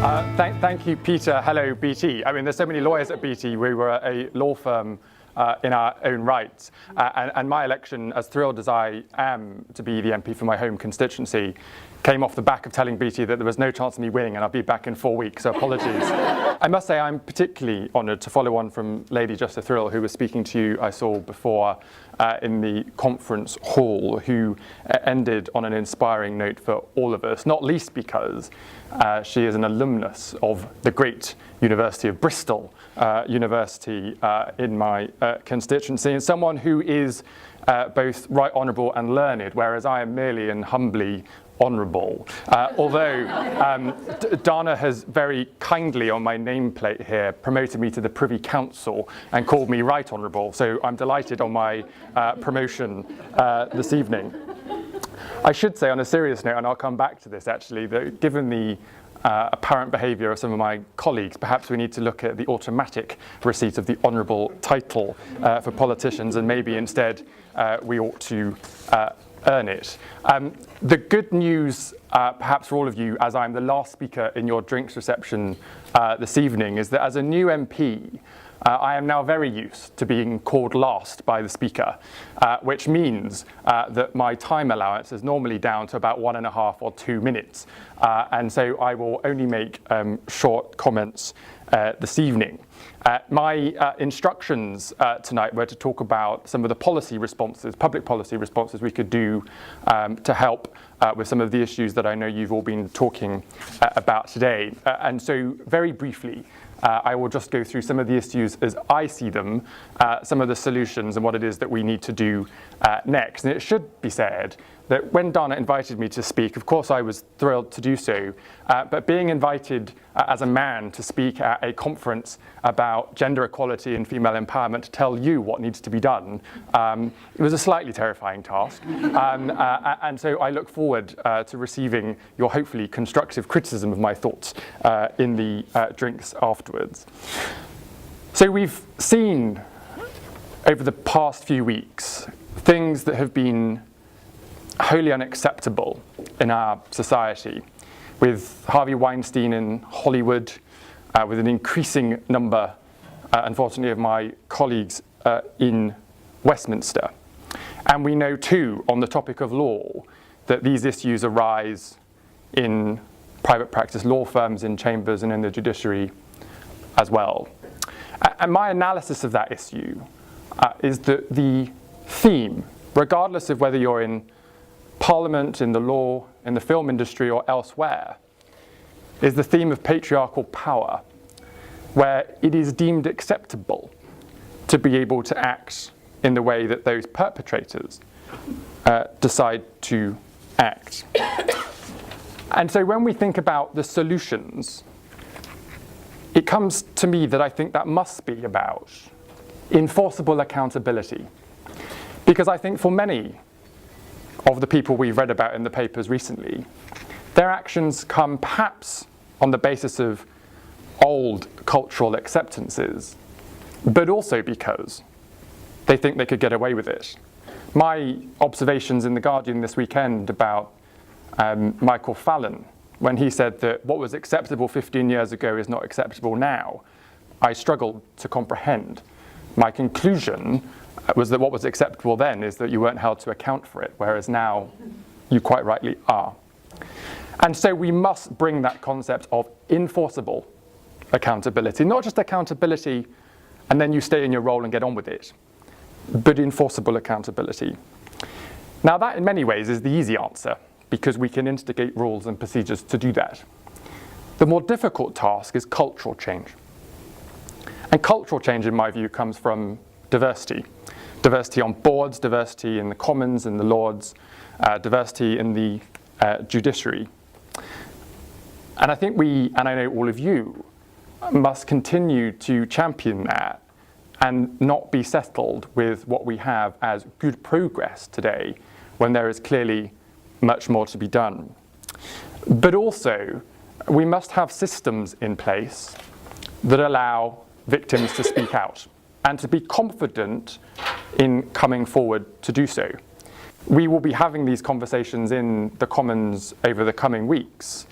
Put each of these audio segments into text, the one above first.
Thank you, Peter. Hello, BT. I mean, there's so many lawyers at BT. We were a law firm in our own right. And my election, as thrilled as I am to be the MP for my home constituency, came off the back of telling BT that there was no chance of me winning and I'll be back in 4 weeks, so apologies. I must say I'm particularly honoured to follow on from Lady Just a Thrill, who was speaking to you, I saw before in the conference hall, who ended on an inspiring note for all of us, not least because she is an alumnus of the great University of Bristol University in my constituency, and someone who is both right honourable and learned, whereas I am merely and humbly honourable. Although Dana has very kindly on my nameplate here promoted me to the Privy Council and called me right honourable, so I'm delighted on my promotion this evening. I should say on a serious note, and I'll come back to this actually, that given the apparent behaviour of some of my colleagues, perhaps we need to look at the automatic receipt of the honourable title for politicians, and maybe instead we ought to earn it. The good news, perhaps for all of you, as I'm the last speaker in your drinks reception this evening, is that as a new MP, I am now very used to being called last by the Speaker, which means that my time allowance is normally down to about 1.5 or 2 minutes. And so I will only make short comments this evening. My instructions tonight were to talk about some of the policy responses, public policy responses we could do to help with some of the issues that I know you've all been talking about today. And so very briefly, I will just go through some of the issues as I see them, some of the solutions and what it is that we need to do next. And it should be said that when Dana invited me to speak, of course I was thrilled to do so, but being invited as a man to speak at a conference about gender equality and female empowerment to tell you what needs to be done, it was a slightly terrifying task. And so I look forward to receiving your hopefully constructive criticism of my thoughts in the drinks afterwards. So we've seen over the past few weeks things that have been wholly unacceptable in our society, with Harvey Weinstein in Hollywood, with an increasing number, unfortunately, of my colleagues in Westminster. And we know too, on the topic of law, that these issues arise in private practice law firms, in chambers and in the judiciary as well. And my analysis of that issue is that the theme, regardless of whether you're in Parliament, in the law, in the film industry or elsewhere, is the theme of patriarchal power, where it is deemed acceptable to be able to act in the way that those perpetrators decide to act. And so when we think about the solutions, it comes to me that I think that must be about enforceable accountability. Because I think for many of the people we've read about in the papers recently, their actions come perhaps on the basis of old cultural acceptances, but also because they think they could get away with it. My observations in The Guardian this weekend about Michael Fallon, when he said that what was acceptable 15 years ago is not acceptable now, I struggled to comprehend. My conclusion was that what was acceptable then is that you weren't held to account for it, whereas now you quite rightly are. And so we must bring that concept of enforceable accountability, not just accountability and then you stay in your role and get on with it, but enforceable accountability. Now that in many ways is the easy answer, because we can instigate rules and procedures to do that. The more difficult task is cultural change. And cultural change, in my view, comes from diversity. Diversity on boards, diversity in the Commons and the Lords, diversity in the judiciary. And I think we, and I know all of you, must continue to champion that and not be settled with what we have as good progress today, when there is clearly much more to be done. But also, we must have systems in place that allow victims to speak out and to be confident in coming forward to do so. We will be having these conversations in the Commons over the coming weeks,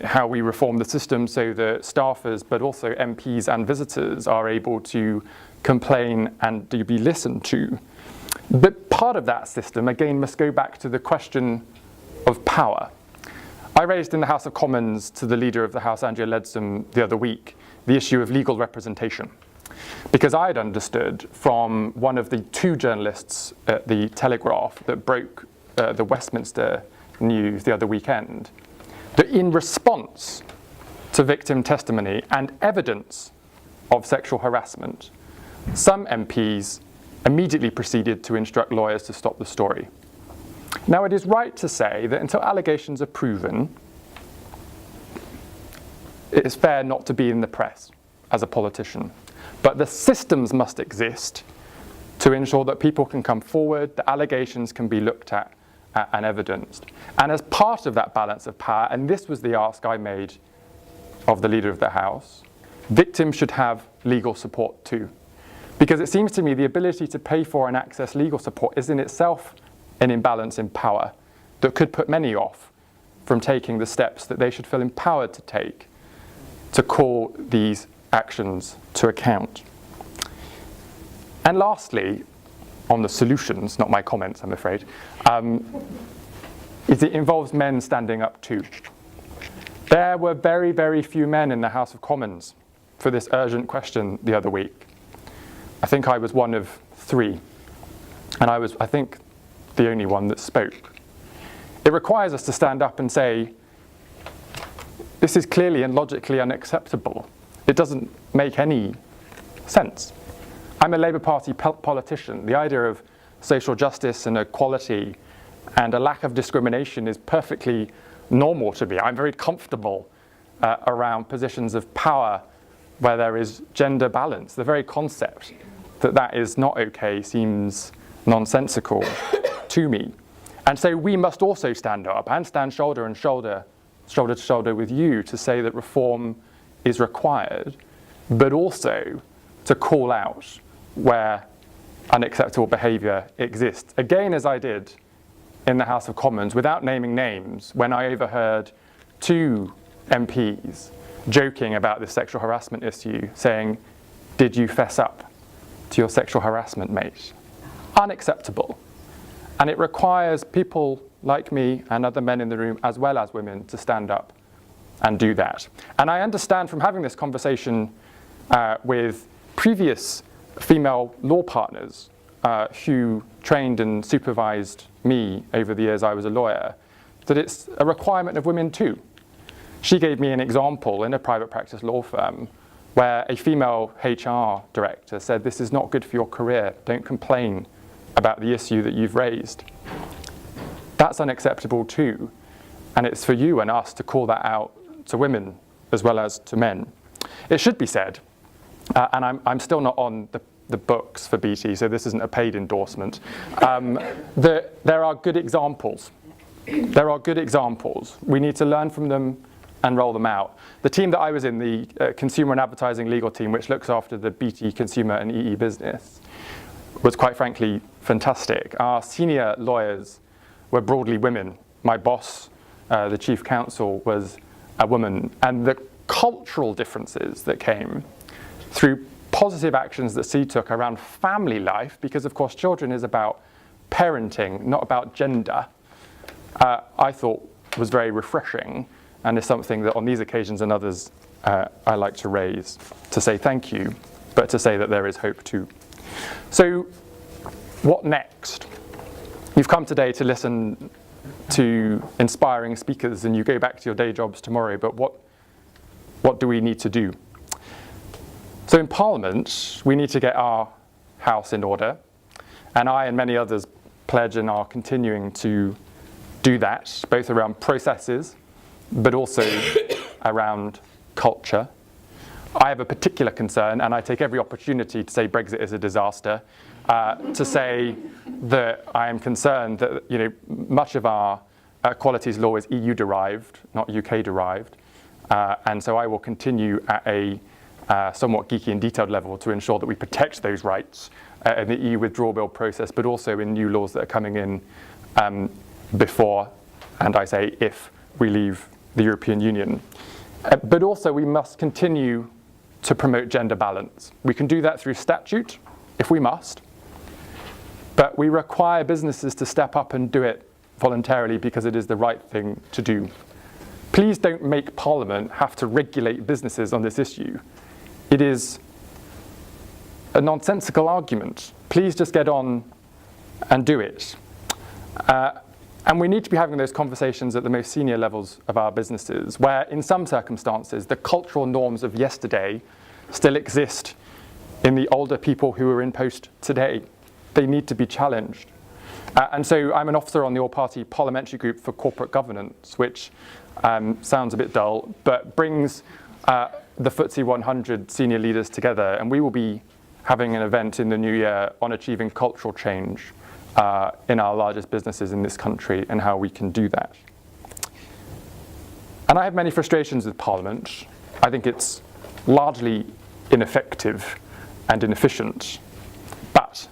how we reform the system so that staffers, but also MPs and visitors, are able to complain and to be listened to. But part of that system, again, must go back to the question of power. I raised in the House of Commons to the leader of the House, Angela Leadsom, the other week, the issue of legal representation. Because I had understood from one of the 2 journalists at the Telegraph that broke the Westminster news the other weekend, that in response to victim testimony and evidence of sexual harassment, some MPs immediately proceeded to instruct lawyers to stop the story. Now, it is right to say that until allegations are proven, it is fair not to be in the press as a politician. But the systems must exist to ensure that people can come forward, the allegations can be looked at and evidenced. And as part of that balance of power, and this was the ask I made of the Leader of the House, victims should have legal support too. Because it seems to me the ability to pay for and access legal support is in itself an imbalance in power that could put many off from taking the steps that they should feel empowered to take to call these actions to account. And lastly, on the solutions, not my comments, I'm afraid, is it involves men standing up too. There were very, very few men in the House of Commons for this urgent question the other week. I think I was one of 3, and I was, I think, the only one that spoke. It requires us to stand up and say, this is clearly and logically unacceptable. It doesn't make any sense. I'm a Labour Party politician. The idea of social justice and equality and a lack of discrimination is perfectly normal to me. I'm very comfortable around positions of power where there is gender balance. The very concept that that is not okay seems nonsensical to me. And so we must also stand up and stand shoulder to shoulder with you to say that reform is required, but also to call out where unacceptable behaviour exists. Again, as I did in the House of Commons, without naming names, when I overheard 2 MPs joking about this sexual harassment issue, saying, "Did you fess up to your sexual harassment, mate?" Unacceptable. And it requires people like me and other men in the room, as well as women, to stand up and do that. And I understand from having this conversation with previous female law partners who trained and supervised me over the years I was a lawyer, that it's a requirement of women too. She gave me an example in a private practice law firm where a female HR director said, "This is not good for your career, don't complain about the issue that you've raised." That's unacceptable too, and it's for you and us to call that out to women as well as to men. It should be said, and I'm still not on the books for BT, so this isn't a paid endorsement, that there are good examples. There are good examples. We need to learn from them and roll them out. The team that I was in, the Consumer and Advertising Legal team, which looks after the BT Consumer and EE business, was quite frankly fantastic. Our senior lawyers were broadly women. My boss, the chief counsel, was a woman. And the cultural differences that came through positive actions that she took around family life, because of course children is about parenting, not about gender, I thought was very refreshing, and is something that on these occasions and others I like to raise, to say thank you, but to say that there is hope too. So what next? You've come today to listen to inspiring speakers and you go back to your day jobs tomorrow, but what do we need to do? So in Parliament, we need to get our house in order, and I and many others pledge and are continuing to do that, both around processes, but also around culture. I have a particular concern, and I take every opportunity to say Brexit is a disaster, to say that I am concerned that much of our equalities law is EU-derived, not UK-derived, and so I will continue at a somewhat geeky and detailed level to ensure that we protect those rights in the EU withdrawal bill process, but also in new laws that are coming in before, and I say if, we leave the European Union. But also we must continue to promote gender balance. We can do that through statute, if we must, but we require businesses to step up and do it voluntarily because it is the right thing to do. Please don't make Parliament have to regulate businesses on this issue. It is a nonsensical argument. Please just get on and do it. And we need to be having those conversations at the most senior levels of our businesses, where in some circumstances, the cultural norms of yesterday still exist in the older people who are in post today. They need to be challenged. And so I'm an officer on the all-party parliamentary group for corporate governance, which sounds a bit dull, but brings the FTSE 100 senior leaders together. And we will be having an event in the new year on achieving cultural change in our largest businesses in this country and how we can do that. And I have many frustrations with Parliament. I think it's largely ineffective and inefficient. But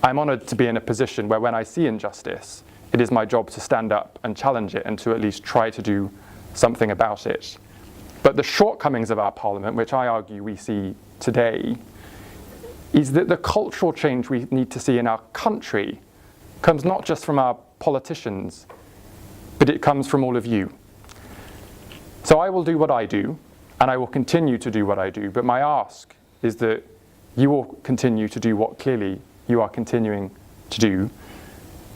I'm honoured to be in a position where when I see injustice, it is my job to stand up and challenge it and to at least try to do something about it. But the shortcomings of our Parliament, which I argue we see today, is that the cultural change we need to see in our country comes not just from our politicians, but it comes from all of you. So I will do what I do, and I will continue to do what I do, but my ask is that you will continue to do what clearly you are continuing to do,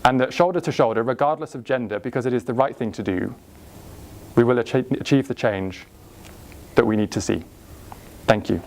and that shoulder to shoulder, regardless of gender, because it is the right thing to do, we will achieve the change that we need to see. Thank you.